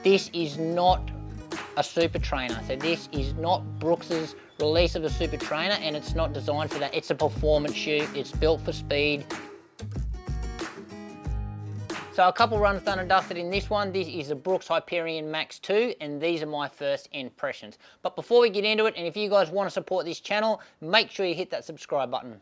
this is not a super trainer. So this is not Brooks's release of a super trainer, and it's not designed for that. It's a performance shoe. It's built for speed. So a couple runs done and dusted in this one. This is a Brooks Hyperion Max 2, and these are my first impressions. But before we get into it, and if you guys want to support this channel, make sure you hit that subscribe button.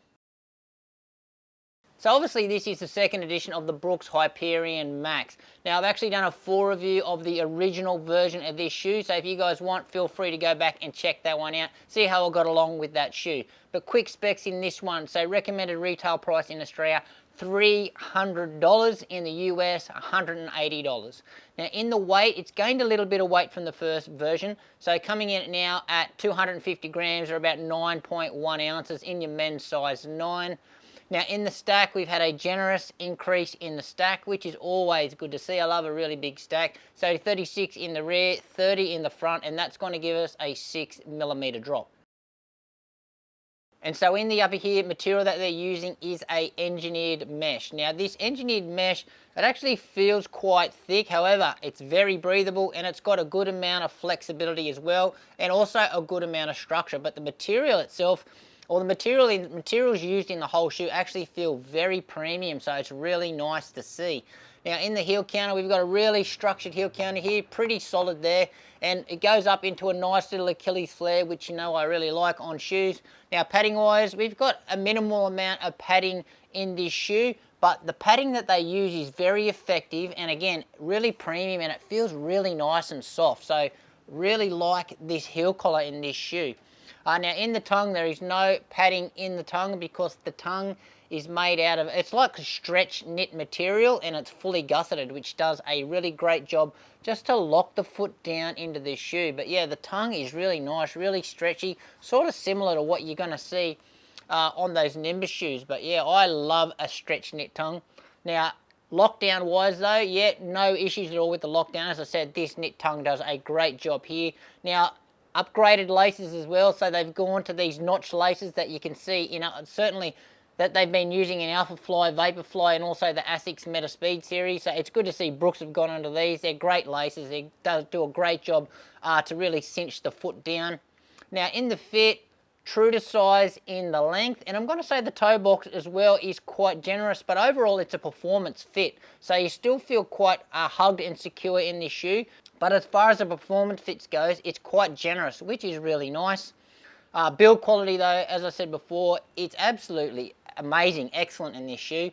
So obviously this is the second edition of the Brooks Hyperion Max. Now I've actually done a full review of the original version of this shoe, so if you guys want, feel free to go back and check that one out, see how I got along with that shoe. But quick specs in this one. So recommended retail price in Australia, $300, in the US, $180. Now in the weight, it's gained a little bit of weight from the first version. So coming in now at 250 grams, or about 9.1 ounces in your men's size 9. Now in the stack, we've had a generous increase in the stack, which is always good to see. I love a really big stack. So 36 in the rear, 30 in the front, and that's going to give us a 6mm drop. And so in the upper here, material that they're using is a engineered mesh. Now this engineered mesh, it actually feels quite thick. However, it's very breathable, and it's got a good amount of flexibility as well, and also a good amount of structure. But the material itself, or the materials used in the whole shoe, actually feel very premium, so it's really nice to see. Now in the heel counter, we've got a really structured heel counter here, pretty solid there, and it goes up into a nice little Achilles flare, which you know I really like on shoes. Now padding wise, we've got a minimal amount of padding in this shoe, but the padding that they use is very effective, and again, really premium, and it feels really nice and soft. So really like this heel collar in this shoe. Now in the tongue, there is no padding in the tongue because the tongue is made out of, it's like a stretch knit material, and it's fully gusseted, which does a really great job just to lock the foot down into this shoe. But yeah, the tongue is really nice, really stretchy, sort of similar to what you're going to see on those Nimbus shoes. But yeah, I love a stretch knit tongue. Now lockdown wise though, yeah, no issues at all with the lockdown. As I said, this knit tongue does a great job here. Now upgraded laces as well, so they've gone to these notch laces that you can see, you know, certainly that they've been using in Alpha Fly, Vaporfly, and also the Asics Meta Speed series. So it's good to see Brooks have gone onto these. They're great laces. They do a great job to really cinch the foot down. Now in the fit, true to size in the length, and I'm going to say the toe box as well is quite generous, but overall it's a performance fit. So you still feel quite hugged and secure in this shoe. But as far as the performance fits goes, it's quite generous, which is really nice. Build quality though, as I said before, it's absolutely amazing, excellent in this shoe.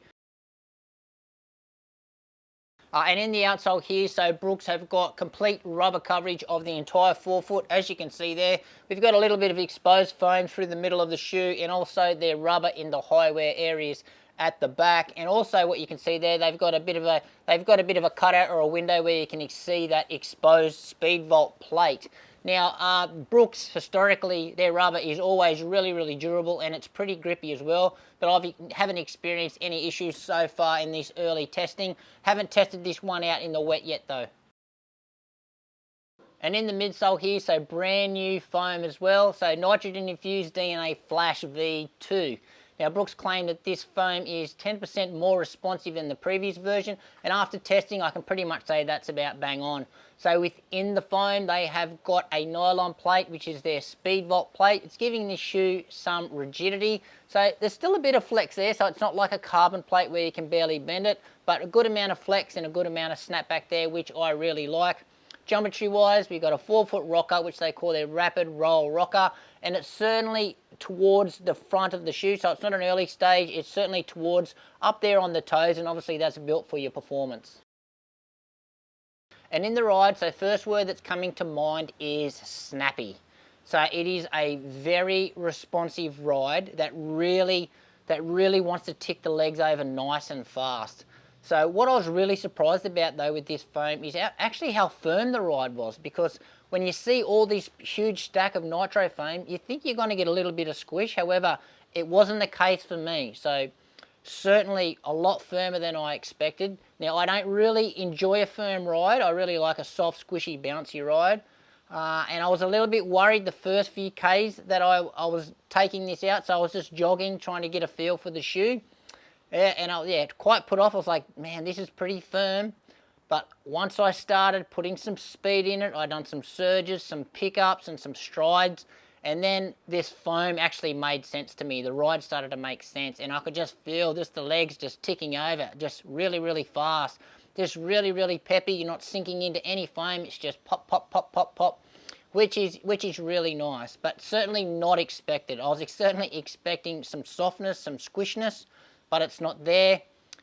And in the outsole here, so Brooks have got complete rubber coverage of the entire forefoot. As you can see there, we've got a little bit of exposed foam through the middle of the shoe, and also their rubber in the high wear areas at the back. And also what you can see there, they've got a bit of a cutout or a window where you can see that exposed speed vault plate. Now Brooks, historically, their rubber is always really durable, and it's pretty grippy as well, but I haven't experienced any issues so far in this early testing. Haven't tested this one out in the wet yet though. And in the midsole here, so brand new foam as well, so nitrogen infused DNA Flash V2. Now Brooks claimed that this foam is 10% more responsive than the previous version, and after testing I can pretty much say that's about bang on. So within the foam they have got a nylon plate, which is their speed vault plate. It's giving this shoe some rigidity, so there's still a bit of flex there, so it's not like a carbon plate where you can barely bend it, but a good amount of flex and a good amount of snapback there, which I really like. Geometry wise, we've got a 4-foot rocker, which they call their rapid roll rocker, and it's certainly towards the front of the shoe, so it's not an early stage, it's certainly towards up there on the toes, and obviously that's built for your performance. And in the ride, so first word that's coming to mind is snappy. So it is a very responsive ride that really wants to tick the legs over nice and fast. So what I was really surprised about though with this foam is actually how firm the ride was, because when you see all this huge stack of nitro foam, you think you're going to get a little bit of squish. However, it wasn't the case for me. So certainly a lot firmer than I expected. Now I don't really enjoy a firm ride. I really like a soft, squishy, bouncy ride. And I was a little bit worried the first few Ks that I was taking this out. So I was just jogging, trying to get a feel for the shoe. Yeah, and quite put off. I was like, man, this is pretty firm. But once I started putting some speed in it, I done some surges, some pickups and some strides, and then this foam actually made sense to me. The ride started to make sense, and I could just feel just the legs just ticking over, just really, really fast. Just really, really peppy. You're not sinking into any foam. It's just pop, pop, pop, pop, pop, which is really nice, but certainly not expected. I was certainly expecting some softness, some squishness, but it's not there.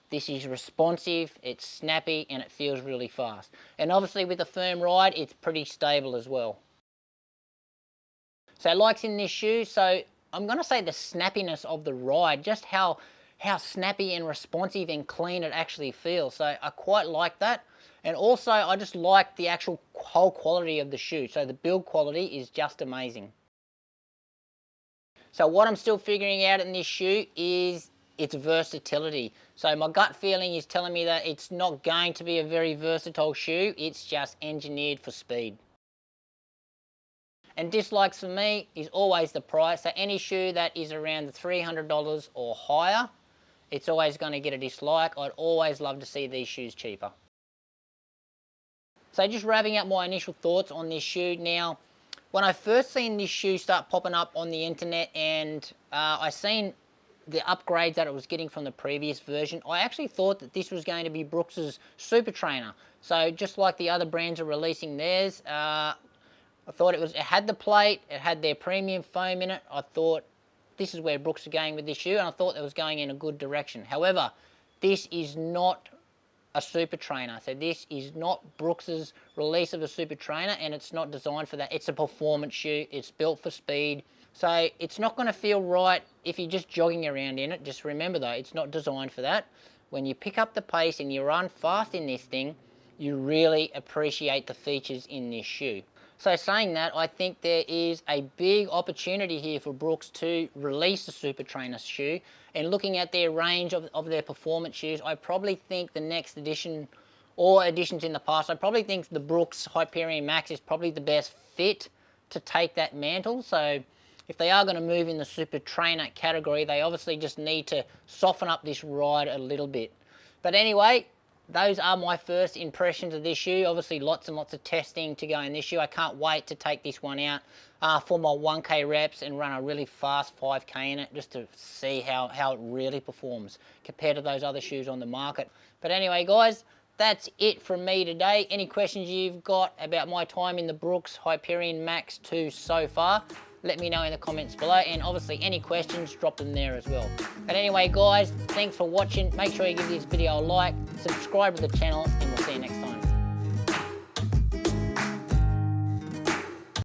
This is responsive, it's snappy, and it feels really fast. And obviously with a firm ride, it's pretty stable as well. So likes in this shoe, so I'm gonna say the snappiness of the ride, just how snappy and responsive and clean it actually feels. So I quite like that. And also I just like the actual whole quality of the shoe. So the build quality is just amazing. So what I'm still figuring out in this shoe is its versatility. So my gut feeling is telling me that it's not going to be a very versatile shoe. It's just engineered for speed. And dislikes for me is always the price. So any shoe that is around the $300 or higher, it's always going to get a dislike. I'd always love to see these shoes cheaper. So just wrapping up my initial thoughts on this shoe. Now, when I first seen this shoe start popping up on the internet and I seen the upgrades that it was getting from the previous version, I actually thought that this was going to be Brooks's Super Trainer. So just like the other brands are releasing theirs, I thought it had the plate, it had their premium foam in it. I thought this is where Brooks are going with this shoe, and I thought it was going in a good direction. However, this is not a Super Trainer. So this is not Brooks's release of a Super Trainer, and it's not designed for that. It's a performance shoe. It's built for speed. So it's not going to feel right if you're just jogging around in it. Just remember though, it's not designed for that. When you pick up the pace and you run fast in this thing, you really appreciate the features in this shoe. So saying that, I think there is a big opportunity here for Brooks to release the Super Trainer shoe. And looking at their range of their performance shoes, I probably think the next edition, or editions in the past, I probably think the Brooks Hyperion Max is probably the best fit to take that mantle. So if they are going to move in the Super Trainer category, they obviously just need to soften up this ride a little bit. But anyway, those are my first impressions of this shoe. Obviously lots and lots of testing to go in this shoe. I can't wait to take this one out for my 1K reps and run a really fast 5K in it, just to see how it really performs compared to those other shoes on the market. But anyway guys, that's it from me today. Any questions you've got about my time in the Brooks Hyperion Max 2 so far, let me know in the comments below, and obviously any questions, drop them there as well. But anyway guys, thanks for watching. Make sure you give this video a like, subscribe to the channel, and we'll see you next time.